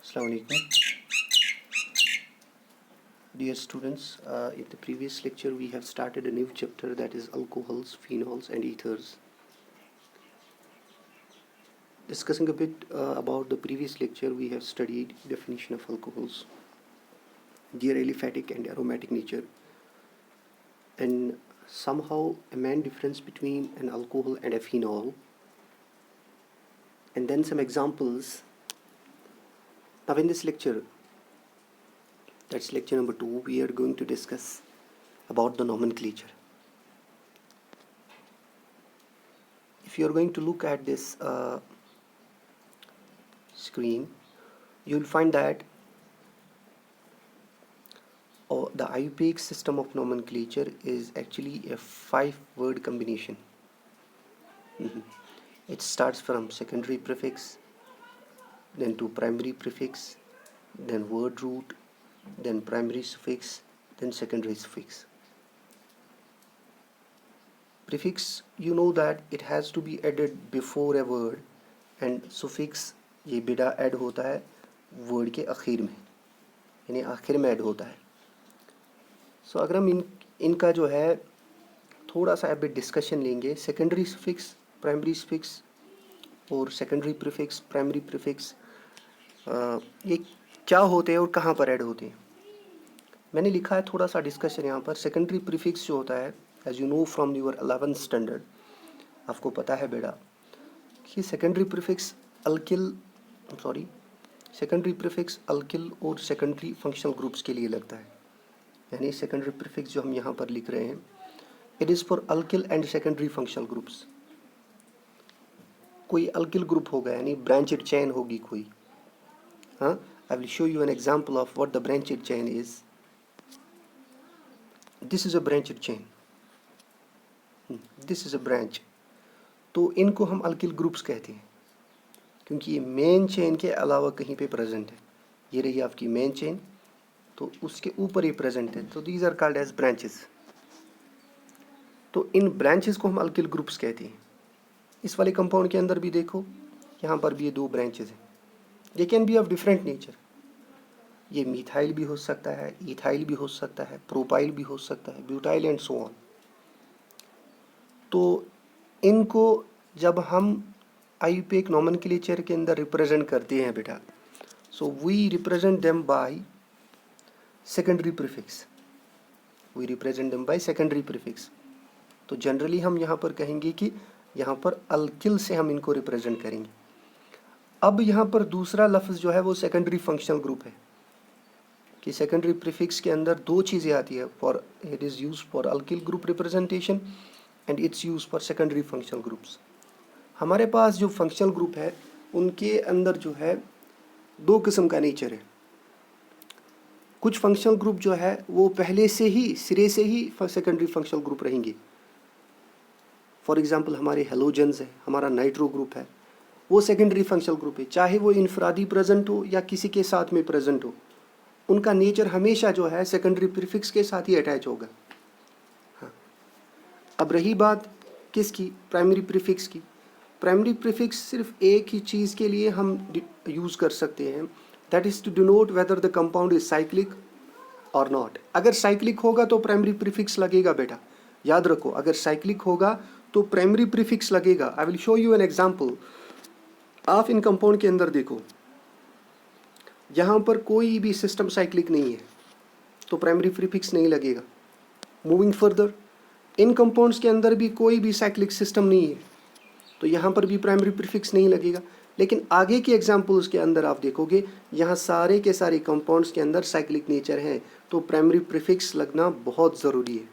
Assalamu alaikum. Dear students, in the previous lecture we have started a new chapter, that is alcohols, phenols and ethers. Discussing a bit about the previous lecture, we have studied definition of alcohols, their aliphatic and aromatic nature, and somehow a main difference between an alcohol and a phenol, and then some examples. Now in this lecture, that's lecture number 2, we are going to discuss about the nomenclature. If you are going to look at this screen, you will find that the IUPAC system of nomenclature is actually a 5-word combination. It starts from secondary prefix, then to primary prefix, then word root, then primary suffix, then secondary suffix. Prefix, you know that it has to be added before a word, and suffix ये बिड़ा add होता है word के आखिर में, यानी आखिर में add होता है. सो अगर हम इनका जो है थोड़ा सा अभी डिस्कशन लेंगे, सेकेंडरी सुफिक्स, प्राइमरी सुफिक्स और सेकेंडरी प्रीफिक्स, प्राइमरी प्रीफिक्स, ये क्या होते हैं और कहाँ पर ऐड होते हैं. मैंने लिखा है थोड़ा सा डिस्कशन यहाँ पर. सेकेंडरी प्रीफिक्स जो होता है, as you know from your 11th standard, आपको पता है बेटा कि secondary prefix secondary prefix alkyl और सेकेंडरी फंक्शनल ग्रुप्स के लिए लगता है. यानी सेकेंडरी प्रीफिक्स जो हम यहाँ पर लिख रहे हैं, it is for alkyl and secondary functional groups. कोई अल्किल ग्रुप होगा यानी ब्रांचेड चेन होगी कोई. हाँ, आई will show you an example of what the branched chain is. This is a branched chain, this is a branch. तो इनको हम alkyl groups कहते हैं क्योंकि ये मेन चेन के अलावा कहीं पे प्रेजेंट है. ये रही आपकी मेन चेन, तो उसके ऊपर ही प्रेजेंट है. तो these are called as branches. तो इन ब्रांचेस को हम अल्किल ग्रुप्स कहते हैं. इस वाले कंपाउंड के अंदर भी देखो, यहाँ पर भी ये 2 ब्रांचेस हैं. ये can be of different nature. ये मिथाइल भी हो सकता है, इथाइल भी हो सकता है, प्रोपाइल भी हो सकता है, ब्यूटाइल एंड सो ऑन. तो इनको जब हम आईयूपीएक नोमेनक्लेचर के अंदर रिप्रेजेंट करते हैं बेटा, so we represent them by secondary prefix. We represent them by secondary prefix. तो जनरली हम यहाँ पर कहेंगे कि यहाँ पर अल्किल से हम इनको रिप्रेजेंट करेंगे. अब यहाँ पर दूसरा लफ्ज़ जो है वो सेकेंडरी फंक्शनल ग्रुप है कि सेकेंडरी प्रीफिक्स के अंदर 2 चीज़ें आती है. For it is use for alkyl group representation and it's use for secondary functional groups. हमारे पास जो फंक्शनल ग्रुप है उनके अंदर जो है 2 किस्म का नेचर है. कुछ फंक्शनल ग्रुप जो है वो पहले से ही सिरे से ही सेकेंडरी फंक्शनल ग्रुप रहेंगे. फॉर एग्जांपल हमारे हेलोजेंस है, हमारा नाइट्रो ग्रुप है, वो सेकेंडरी फंक्शनल ग्रुप है. चाहे वो इनफरादी प्रेजेंट हो या किसी के साथ में प्रेजेंट हो, उनका नेचर हमेशा जो है सेकेंडरी प्रीफिक्स के साथ ही अटैच होगा. हाँ, अब रही बात किसकी, प्राइमरी प्रीफिक्स की. प्राइमरी प्रीफिक्स सिर्फ एक ही चीज़ के लिए हम यूज़ कर सकते हैं, that is to denote whether the compound is cyclic और नॉट. अगर साइक्लिक होगा तो प्राइमरी प्रीफिक्स लगेगा बेटा, याद रखो. अगर साइक्लिक होगा तो प्राइमरी प्रीफिक्स लगेगा. आई will show you an example. आप इन कंपाउंड के अंदर देखो, यहाँ पर कोई भी सिस्टम साइक्लिक नहीं है तो प्राइमरी प्रीफिक्स नहीं लगेगा. मूविंग फर्दर, इन कंपाउंड्स के अंदर भी कोई भी साइक्लिक सिस्टम नहीं है तो यहाँ पर भी प्राइमरी प्रीफिक्स नहीं लगेगा. लेकिन आगे के एग्जांपल्स के अंदर आप देखोगे यहाँ सारे के सारे कंपाउंड्स के अंदर साइक्लिक नेचर है, तो प्राइमरी प्रीफिक्स लगना बहुत ज़रूरी है.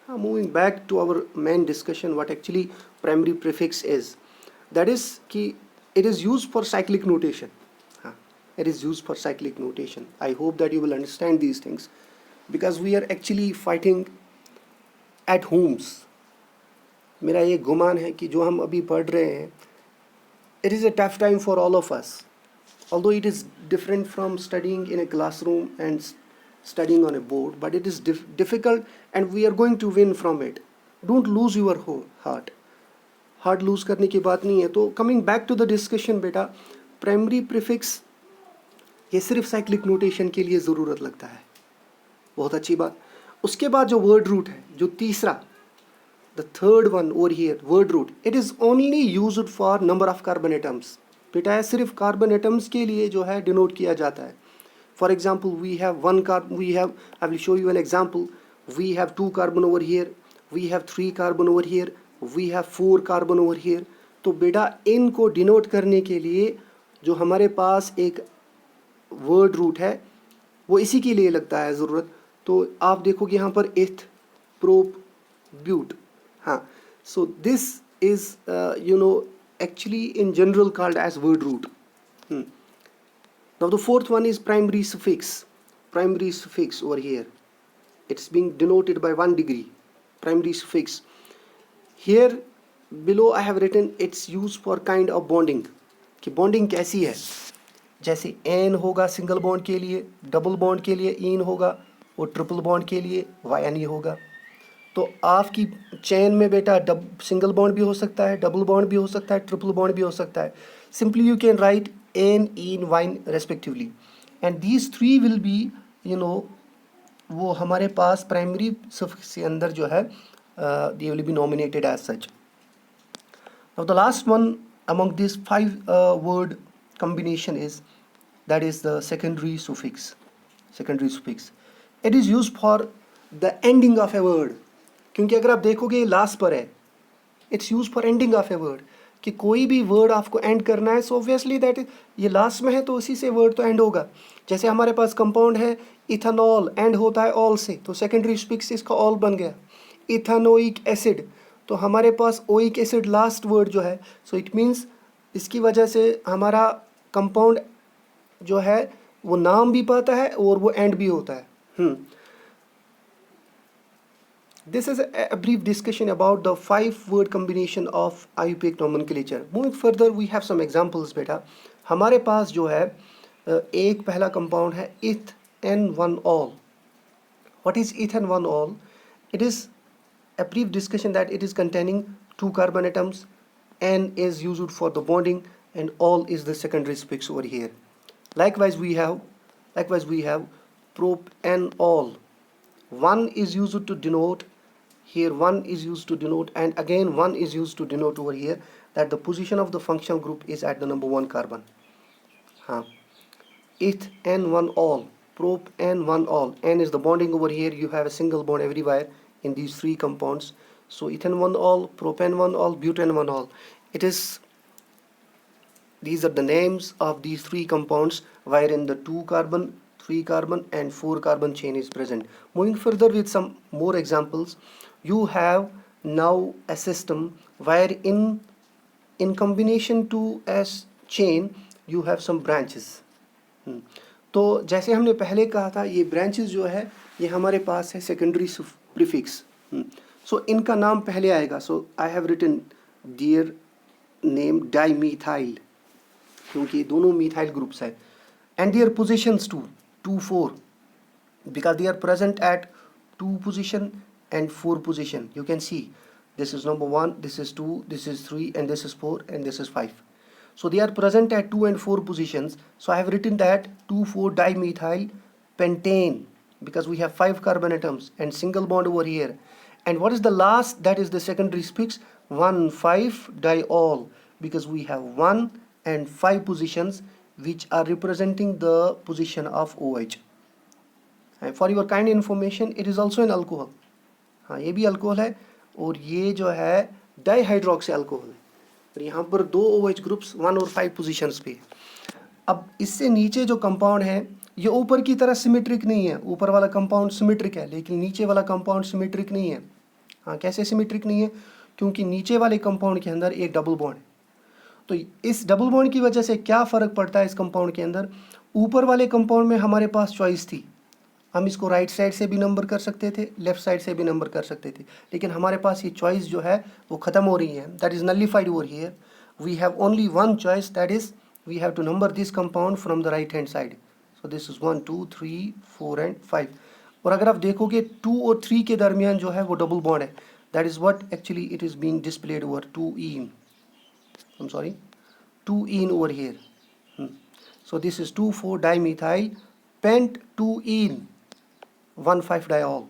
हाँ, moving back to our main discussion, what actually primary prefix is, that is कि it is use for cyclic notation. हाँ, it is used for cyclic notation. I hope that you will understand these things because we are actually fighting at homes. मेरा ये गुमान है कि जो हम अभी पढ़ रहे हैं, it is a tough time for all of us. Although it is different from studying in a classroom and studying on a board, but it is difficult and we are going to win from it. Don't lose your heart. Heart lose करने की बात नहीं है. तो coming back to the discussion बेटा, primary prefix ये सिर्फ cyclic notation के लिए ज़रूरत लगता है। बहुत अच्छी बात। उसके बाद जो वर्ड रूट है, जो तीसरा, the third one over here, word root, it is only used for number of carbon atoms. बेटा सिर्फ कार्बन एटम्स के लिए जो है डिनोट किया जाता है। For example we have one carbon, we have, I will show you an example, we have 2 carbon over here, we have 3 carbon over here, we have 4 carbon over here. तो बेटा इनको डिनोट करने के लिए जो हमारे पास एक वर्ड रूट है वो इसी के लिए लगता है ज़रूरत। तो आप देखोगे यहाँ पर एथ, प्रोप, ब्यूट। हाँ, so this is actually in general called as word root. Now the fourth one is primary suffix. Primary suffix over here, it's being denoted by 1 degree. Primary suffix here below I have written it's used for kind of bonding. कि bonding कैसी है, जैसे N होगा single bond के लिए, double bond के लिए इन होगा, और ट्रिपल बॉन्ड के लिए वाई होगा। तो आपकी चेन में बेटा सिंगल बॉन्ड भी हो सकता है, डबल बॉन्ड भी हो सकता है, ट्रिपल बॉन्ड भी हो सकता है। Simply you can write ane, ene, yne respectively, and these 3 will be वो हमारे पास प्राइमरी सफिक्स के अंदर जो है they will be nominated as such. Now the last one among this 5 word combination is, that is the secondary suffix. Secondary suffix, it is used for the ending of a word. क्योंकि अगर आप देखोगे last पर है, it's use for ending of a word, कि कोई भी word आपको एंड करना है, सो ऑब्वियसली दैट ये लास्ट में है तो उसी से वर्ड तो एंड होगा। जैसे हमारे पास कंपाउंड है इथेनॉल, एंड होता है ऑल से, तो सेकेंडरी सुफिक्स इसका ऑल बन गया। इथेनोइक एसिड, तो हमारे पास ओइक एसिड लास्ट वर्ड जो है, सो इट मीन्स इसकी वजह से हमारा कंपाउंड जो है वो नाम भी पाता है और वो एंड भी होता है। This is a brief discussion about the 5 word combination of IUPAC nomenclature. Moving further, we have some examples बेटा। हमारे पास जो है एक पहला कंपाउंड है eth-N1-ol. What is eth-N1-ol? It is a brief discussion that it is containing 2 carbon atoms. N is used for the bonding and ol is the secondary suffix over here. Likewise we have prop-N-ol. 1 is used to denote, here 1 is used to denote, and again 1 is used to denote over here that the position of the functional group is at the number 1 carbon. eth-N1-ol, prop-N1-ol. N is the bonding over here, you have a single bond everywhere in these 3 compounds. So eth-N1-ol, prop-N1-ol, bute-N1-ol. These are the names of these 3 compounds wherein the 2 carbon, 3 carbon and 4 carbon chain is present. Moving further with some more examples, you have now a system where in combination to a chain you have some branches. तो जैसे हमने पहले कहा था ये branches जो है ये हमारे पास है secondary prefix. So इनका नाम पहले आएगा. So I have written their name dimethyl, क्योंकि दोनों methyl groups है, and their positions too, 2, 4, because they are present at 2 position and 4 position. You can see this is number 1, this is 2, this is 3, and this is 4, and this is 5. So they are present at 2 and 4 positions. So I have written that 2,4-dimethyl pentane, because we have 5 carbon atoms and single bond over here. And what is the last? That is the secondary suffix 1,5-diol, because we have 1 and 5 positions which are representing the position of OH. And for your kind information, it is also an alcohol. हाँ, ये भी alcohol है और ये जो है dihydroxy alcohol है, और यहाँ पर 2 OH ग्रुप्स 1 और 5 पोजीशंस पे। अब इससे नीचे जो कंपाउंड है ये ऊपर की तरह सिमेट्रिक नहीं है, ऊपर वाला कंपाउंड सिमेट्रिक है लेकिन नीचे वाला कंपाउंड सिमेट्रिक नहीं है। हाँ, कैसे सिमेट्रिक नहीं है? क्योंकि नीचे वाले कंपाउंड के अंदर एक डबल बॉन्ड है। तो इस डबल बॉन्ड की वजह से क्या फ़र्क पड़ता है इस कंपाउंड के अंदर? ऊपर वाले कंपाउंड में हमारे पास चॉइस थी, हम इसको राइट साइड से भी नंबर कर सकते थे, लेफ्ट साइड से भी नंबर कर सकते थे, लेकिन हमारे पास ये चॉइस जो है वो ख़त्म हो रही है, that is nullified over here. We have only one choice, that is we have to number this compound from the right hand side. So this is 1, 2, 3, 4 and 5। और अगर आप देखोगे 2 और 3 के दरमियान जो है वो डबल बॉन्ड है, that is what actually it is being displayed over 2 in, I am sorry 2 in over here. So this is 2,4-dimethyl pent 2-ene 1,5-diol.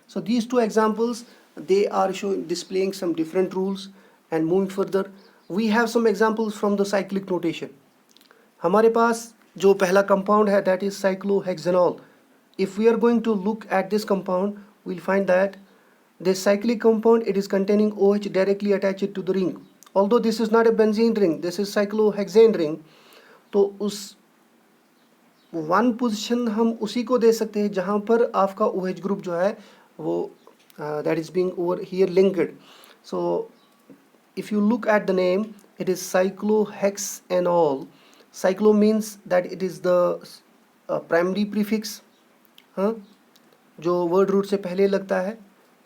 So these two examples, they are displaying some different rules. And moving further, we have some examples from the cyclic notation. हमारे पास जो पहला compound है, that is cyclohexanol. If we are going to look at this compound, we'll find that this cyclic compound, it is containing OH directly attached to the ring. Although this is not a benzene ring, this is cyclohexane ring. तो उस one position हम उसी को दे सकते हैं जहाँ पर आपका OH ग्रुप जो है वो that is being over here linked. So if you look at the name, it is cyclohexanol. Cyclo means that it is the primary prefix, हाँ, जो वर्ड रूट से पहले लगता है.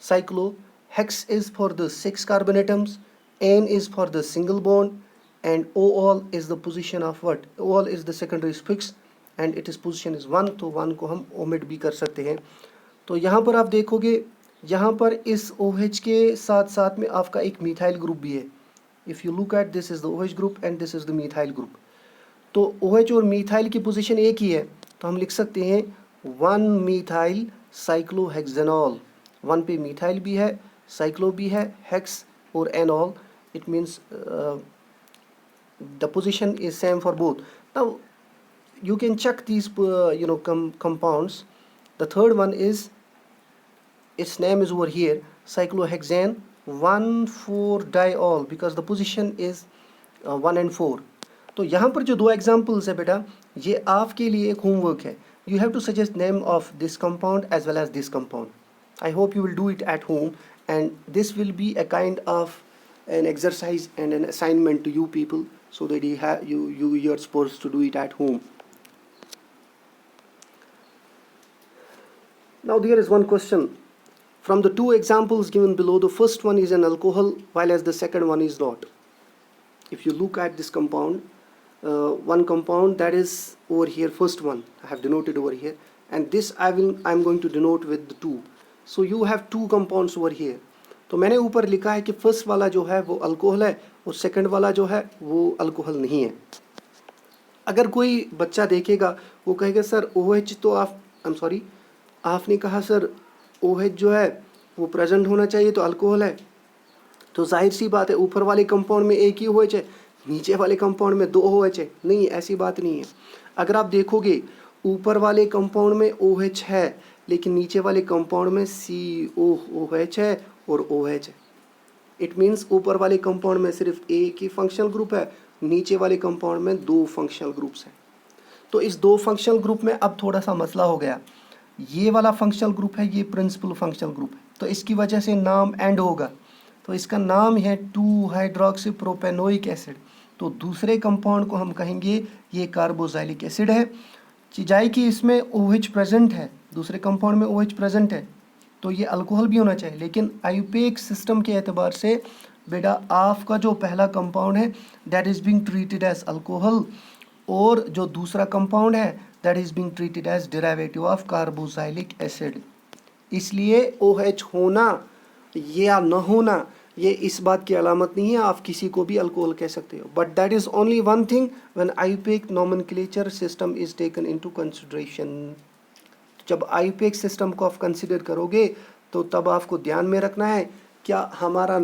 Cyclo, hex is for the 6 carbon atoms, N is for the single bond, and OL is the position of what? OL is the secondary suffix and its position is 1. तो 1 को हम omit भी कर सकते हैं. तो यहाँ पर आप देखोगे, यहाँ पर इस OH के साथ साथ में आपका एक मिथाइल ग्रुप भी है. If you look at, this is the OH group and this is the methyl group. तो OH और मिथाइल की पोजीशन एक ही है, तो हम लिख सकते हैं 1 मिथाइल साइक्लोहेक्सेनॉल. 1 पे मिथाइल भी है, साइक्लो भी है, हेक्स और enol. It means the position is same for both. Now you can check these compounds. The third one is, its name is over here, cyclohexane 1,4-diol, because the position is 1 and 4. तो यहाँ पर जो दो examples है बेटा, ये आपके लिए एक होमवर्क है. You have to suggest name of this compound as well as this compound. I hope you will do it at home, and this will be a kind of an exercise and an assignment to you people, so that you're supposed to do it at home. Now there is one question. From the two examples given below, the first one is an alcohol, while as the second one is not. If you look at this compound, one compound that is over here, first one I have denoted over here, and this I'm going to denote with the 2. So you have two compounds over here. तो मैंने ऊपर लिखा है कि first वाला जो है वो अल्कोहल है और सेकंड वाला जो है वो अल्कोहल नहीं है. अगर कोई बच्चा देखेगा, वो कहेगा सर OH तो आपने कहा सर OH जो है वो प्रेजेंट होना चाहिए तो अल्कोहल है. तो जाहिर सी बात है, ऊपर वाले कंपाउंड में एक ही OH है, नीचे वाले कंपाउंड में 2 OH है. नहीं, ऐसी बात नहीं है. अगर आप देखोगे, ऊपर वाले कंपाउंड में OH है, लेकिन नीचे वाले कंपाउंड में COOH है और OH है. इट मीन्स ऊपर वाले कंपाउंड में सिर्फ एक ही फंक्शनल ग्रुप है, नीचे वाले कंपाउंड में 2 फंक्शनल ग्रुप्स हैं. तो इस 2 फंक्शनल ग्रुप में अब थोड़ा सा मसला हो गया. ये वाला फंक्शनल ग्रुप है, ये प्रिंसिपल फंक्शनल ग्रुप है, तो इसकी वजह से नाम एंड होगा. तो इसका नाम है 2-हाइड्रोक्सीप्रोपेनोइक एसिड. तो दूसरे कंपाउंड को हम कहेंगे ये कार्बोक्सिलिक एसिड है. जाए कि इसमें OH प्रेजेंट है, दूसरे कंपाउंड में OH प्रेजेंट है, तो ये अल्कोहल भी होना चाहिए. लेकिन आईयूपेक सिस्टम के एतबार से बेटा आपका जो पहला कंपाउंड है that is being treated as alcohol, और जो दूसरा कंपाउंड है that is being treated as derivative of carboxylic acid. इसलिए OH होना या न होना ये इस बात की अलामत नहीं है, आप किसी को भी अल्कोहल कह सकते हो. But that is only one thing when IUPAC nomenclature system is taken into consideration. जब आईयूपेक सिस्टम को आप कंसिडर करोगे तो तब आपको ध्यान में रखना है क्या हमारा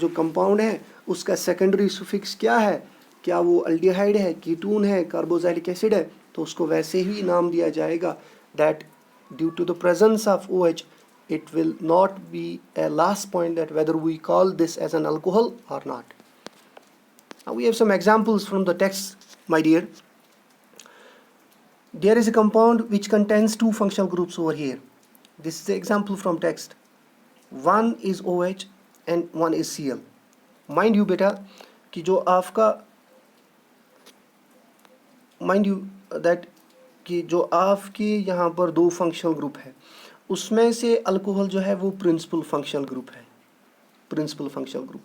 जो कंपाउंड है उसका सेकेंडरी सुफिक्स क्या है, क्या वो अल्डिहाइड है, कीटोन है, कार्बोक्सिलिक एसिड है, तो उसको वैसे ही नाम दिया जाएगा. That due to the presence of OH it will not be a last point that whether we call this as an alcohol or not. Now we have some examples from the text, my dear. There is a compound which contains 2 functional groups over here. This is the example from text. One is OH and one is Cl. Mind you बेटा कि जो आपका mind you that कि जो आपके यहाँ पर 2 functional group है, उसमें से अल्कोहल जो है वो प्रिंसिपल फंक्शनल ग्रुप है, प्रिंसिपल फंक्शनल ग्रुप.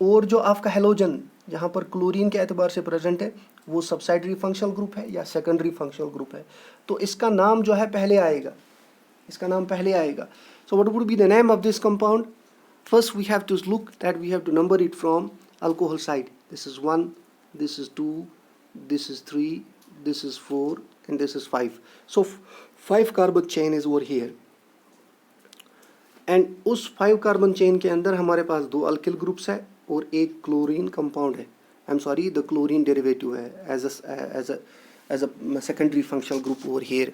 और जो आपका हेलोजन जहाँ पर क्लोरीन के एतबार से प्रेजेंट है वो सब्सिडरी फंक्शनल ग्रुप है या सेकेंडरी फंक्शनल ग्रुप है. तो इसका नाम जो है पहले आएगा, इसका नाम पहले आएगा. So what would be the name of this compound? First we have to look that we have to number it from alcohol side. This is 1, this is 2, this is 3, this is 4, and this is 5. So 5 carbon chain is over here. And उस 5 carbon chain के अंदर हमारे पास 2 alkyl groups है और एक chlorine compound है. I am sorry, the chlorine derivative है as a secondary functional group over here.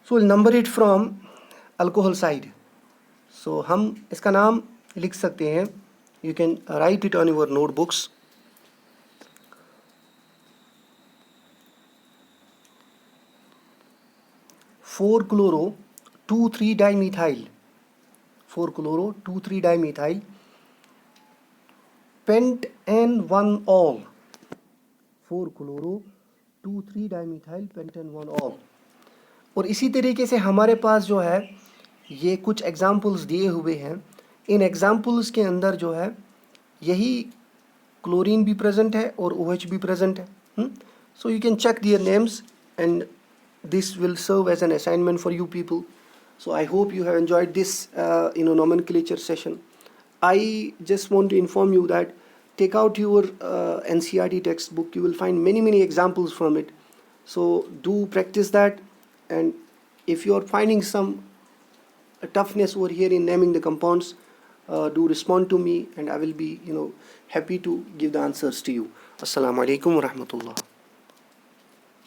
So number it from alcohol side. सो हम इसका नाम लिख सकते हैं, you can write it on your notebooks. Four chloro 2,3-dimethyl, 4-chloro 2,3-dimethyl, pent and 1-ol, 4-chloro 2,3-dimethyl, pent and 1-ol. और इसी तरीके से हमारे पास जो है ये कुछ एग्जाम्पल्स दिए हुए हैं. इन एग्जाम्पल्स के अंदर जो है यही क्लोरीन भी प्रेजेंट है और OH भी प्रेजेंट है. So you can check their names and this will serve as an assignment for you people. So I hope you have enjoyed this nomenclature session. I just want to inform you that take out your NCERT textbook. You will find many examples from it. So do practice that, and if you are finding some toughness over here in naming the compounds, do respond to me and I will be happy to give the answers to you. Assalamu alaikum wa rahmatullah.